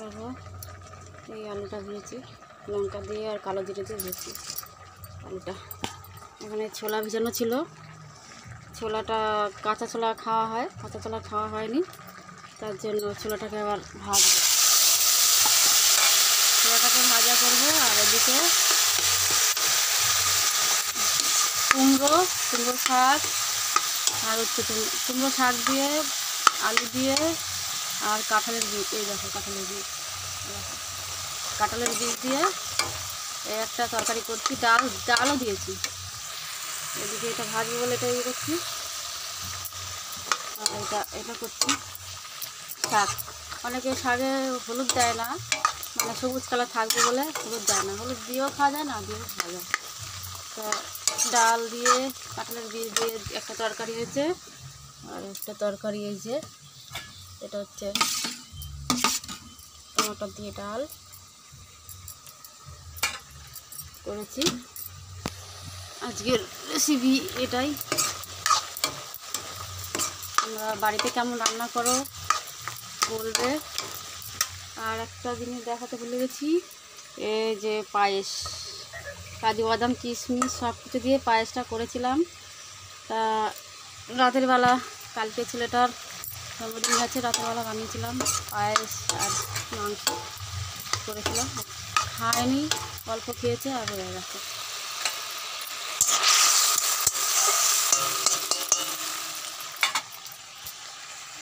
দেখো এই আলুটা ভেজেছি লঙ্কা দিয়ে আর কালো জিরে দিয়ে ভেজেছি আলুটা। এখানে ছোলা ভিজানো ছিল, ছোলাটা কাঁচা ছোলা খাওয়া হয়, কাঁচা ছোলা খাওয়া হয়নি, তার জন্য ছোলাটাকে আবার ভাজবো, ছোলাটাকে ভাজা করবো। আর এদিকে কুমড়ো শাক আর হচ্ছে কুমড়ো শাক দিয়ে আলু দিয়ে আর কাঁঠালের বীজ, এই দেখো কাঁঠালের বীজ দিয়ে একটা তরকারি করছি, ডালও দিয়েছি। এদিকে এটা ভাজবো বলে এটা করছি, আর এটা করছি শাক। অনেকে শাকে হলুদ দেয় না, মানে সবুজ কালার থাকবে বলে হলুদ দেয় না, হলুদ দিয়েও খাওয়া যায়, না দিয়েও খাওয়া যায়। তো ডাল দিয়ে কাঁঠালের বীজ দিয়ে একটা তরকারি হয়েছে, আর একটা তরকারি এই যে এটা হচ্ছে টমেটো দিয়ে ডাল করেছি। আজকের রেসিপি এটাই। তোমরা বাড়িতে কেমন রান্না করো বলবে। আর একটা জিনিস দেখাতে ভুলে গেছি, এই যে পায়েস, কাজু বাদাম কিশমিশ সব কিছু দিয়ে পায়েসটা করেছিলাম। তা রাতের বেলা কালকে ছেলেটার জন্মদিন আছে, রাতের বেলা বানিয়েছিলাম পায়েস আর মাংস করেছিলাম, খায়নি, অল্প খেয়েছে আর হয়ে গেছে।